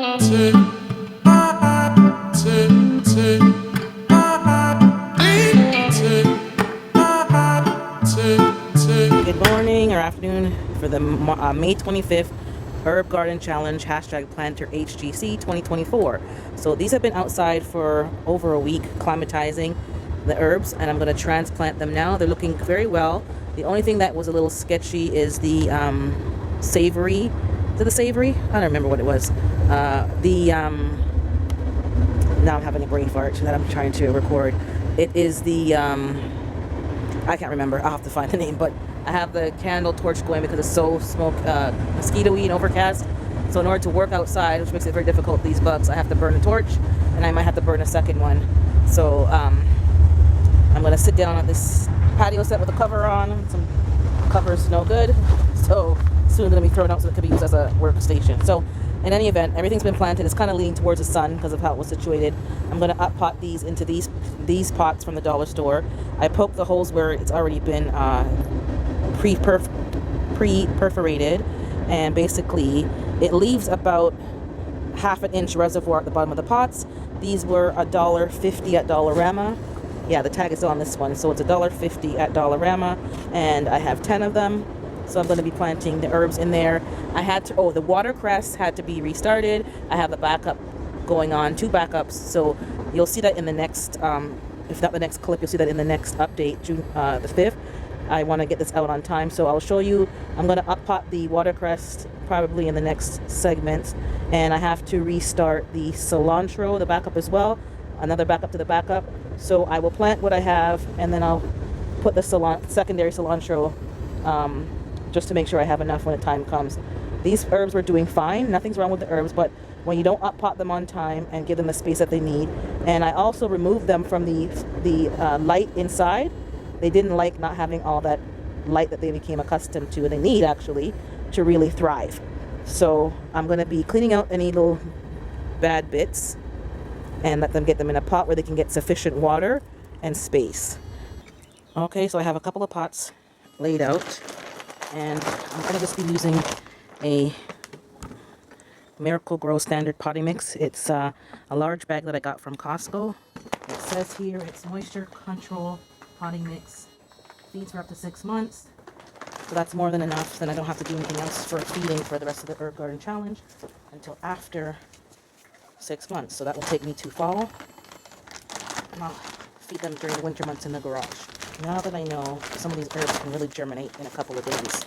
Good morning or afternoon for the May 25th Herb Garden Challenge hashtag Planter HGC 2024. So these have been outside for over a week acclimatizing the herbs, and I'm going to transplant them now. They're looking very well. The only thing that was a little sketchy is the savory. Is it the savory? I don't remember what it was. Now I'm having a brain fart that I'm trying to record. It is the I can't remember. I'll have to find the name, but I have the candle torch going because it's so mosquito-y and overcast. So in order to work outside, which makes it very difficult, these bugs, I have to burn a torch, and I might have to burn a second one. So I'm going to sit down on this patio set with a cover on. Some cover's no good, so soon going to be thrown out so it could be used as a workstation. So in any event, everything's been planted. It's kind of leaning towards the sun because of how it was situated. I'm going to up pot these into these pots from the dollar store. I poked the holes where it's already been pre-perforated, and basically it leaves about half an inch reservoir at the bottom of the pots. These were $1.50 at Dollarama. Yeah, the tag is on this one, so it's $1.50 at Dollarama, and I have 10 of them. So I'm going to be planting the herbs in there. I had to, the watercress had to be restarted. I have the backup going on, 2 backups. So you'll see that in the next, if not the next clip, you'll see that in the next update, June the 5th. I want to get this out on time, so I'll show you. I'm going to up pot the watercress probably in the next segment, and I have to restart the cilantro, the backup as well, another backup to the backup. So I will plant what I have, and then I'll put the secondary cilantro just to make sure I have enough when the time comes. These herbs were doing fine. Nothing's wrong with the herbs, but when you don't up pot them on time and give them the space that they need. And I also removed them from the light inside. They didn't like not having all that light that they became accustomed to, and they need actually to really thrive. So I'm going to be cleaning out any little bad bits and let them get them in a pot where they can get sufficient water and space. Okay, so I have a couple of pots laid out, and I'm going to just be using a Miracle Grow Standard Potting Mix. It's a large bag that I got from Costco. It says here it's moisture control potting mix. Feeds for up to 6 months. So that's more than enough. Then I don't have to do anything else for feeding for the rest of the Herb Garden Challenge until after 6 months. So that will take me to fall. And I'll feed them during the winter months in the garage. Now that I know some of these herbs can really germinate in a couple of days,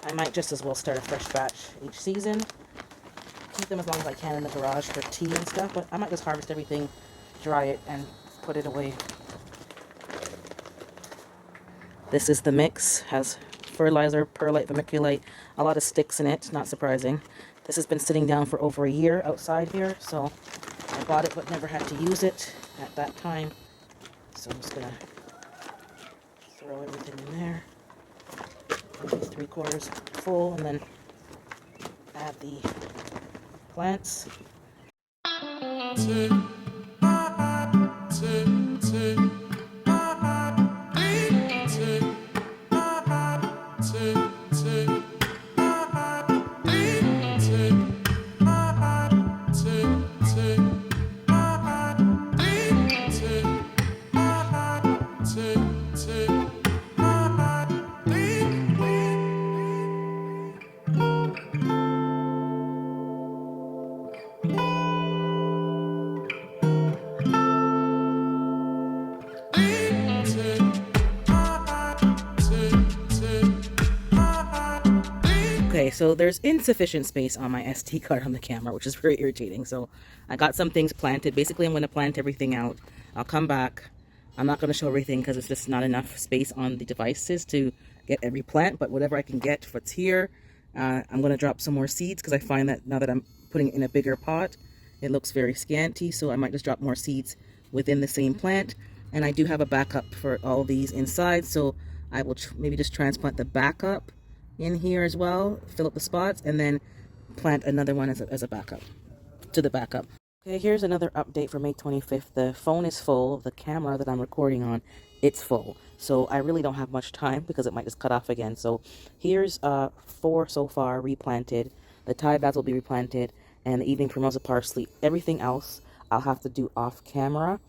I might just as well start a fresh batch each season. Keep them as long as I can in the garage for tea and stuff, but I might just harvest everything, dry it, and put it away. This is the mix. Has fertilizer, perlite, vermiculite, a lot of sticks in it, not surprising. This has been sitting down for over a year outside here, so I bought it but never had to use it at that time. So I'm just gonna throw everything in there. 3/4 full, and then add the plants. Okay, so there's insufficient space on my SD card on the camera, which is very irritating. So I got some things planted. Basically, I'm going to plant everything out. I'll come back. I'm not going to show everything because it's just not enough space on the devices to get every plant, but whatever I can get for it's here. I'm going to drop some more seeds because I find that now that I'm putting it in a bigger pot, it looks very scanty. So I might just drop more seeds within the same plant. And I do have a backup for all these inside, so I will maybe just transplant the backup in here as well, fill up the spots, and then plant another one as a backup to the backup. Okay, here's another update for May 25th. The phone is full. The camera that I'm recording on, it's full. So I really don't have much time because it might just cut off again. So here's 4 so far replanted. The Thai bags will be replanted. and the evening primrose of parsley. Everything else I'll have to do off camera,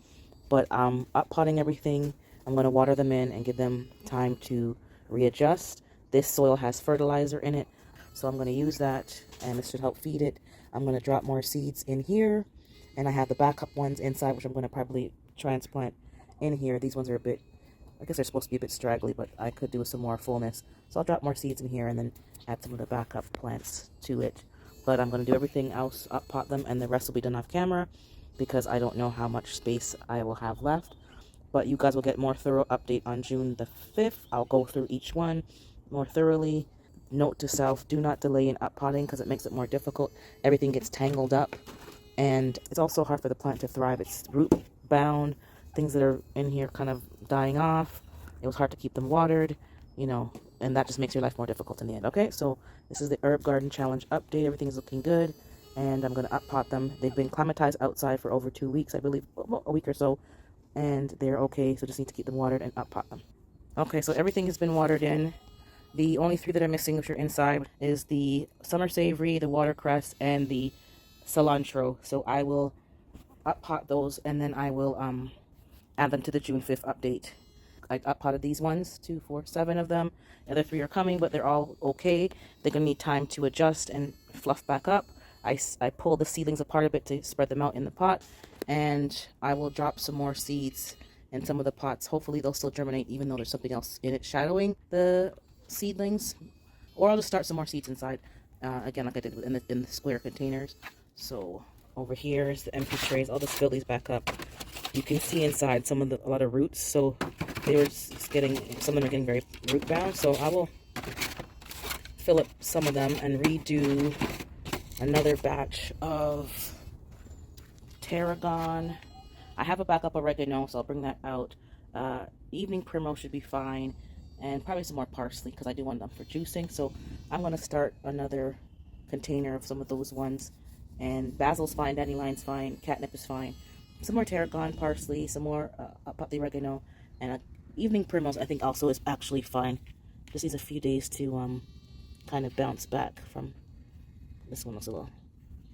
but I'm up potting everything. I'm going to water them in and give them time to readjust. This soil has fertilizer in it, so I'm going to use that, and this should help feed it. I'm going to drop more seeds in here, and I have the backup ones inside, which I'm going to probably transplant in here. These ones are a bit, I guess they're supposed to be a bit straggly, but I could do with some more fullness. So I'll drop more seeds in here and then add some of the backup plants to it. But I'm going to do everything else, up pot them, and the rest will be done off camera because I don't know how much space I will have left. But you guys will get more thorough update on June the 5th. I'll go through each one more thoroughly. Note to self, do not delay in up potting because it makes it more difficult. Everything gets tangled up, and it's also hard for the plant to thrive. It's root bound. Things that are in here kind of dying off. It was hard to keep them watered, you know, and that just makes your life more difficult in the end. Okay, so this is the Herb Garden Challenge update. Everything's looking good, and I'm going to up pot them. They've been climatized outside for over 2 weeks, I believe, a week or so, and they're okay, so just need to keep them watered and up pot them. Okay, so everything has been watered in. The only three that are missing, which are inside, is the summer savory, the watercress, and the cilantro. So I will up pot those, and then I will add them to the June 5th update. I up potted these ones, 2, 4, 7 of them. The other 3 are coming, but they're all okay. They're gonna need time to adjust and fluff back up. I pulled the seedlings apart a bit to spread them out in the pot, and I will drop some more seeds in some of the pots. Hopefully they'll still germinate even though there's something else in it shadowing the seedlings, or I'll just start some more seeds inside, again like I did in the square containers. So over here is the empty trays. I'll just fill these back up. You can see inside a lot of roots, so they were getting, some of them are getting very root bound, so I will fill up some of them and redo another batch of tarragon. I have a backup oregano, so I'll bring that out. Evening primrose should be fine, and probably some more parsley because I do want them for juicing. So I'm going to start another container of some of those ones. And basil's fine, dandelion's fine, catnip is fine. Some more tarragon, parsley, some more up the oregano, and evening primrose I think also is actually fine. Just needs a few days to kind of bounce back from, this one was a little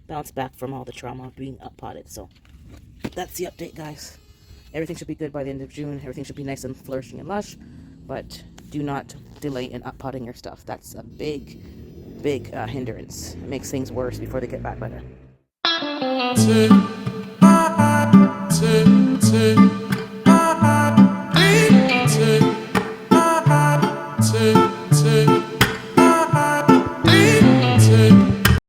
bounce back from all the trauma of being up potted. So that's the update, guys. Everything should be good by the end of June. Everything should be nice and flourishing and lush, but do not delay in up potting your stuff. That's a big hindrance. It makes things worse before they get back better.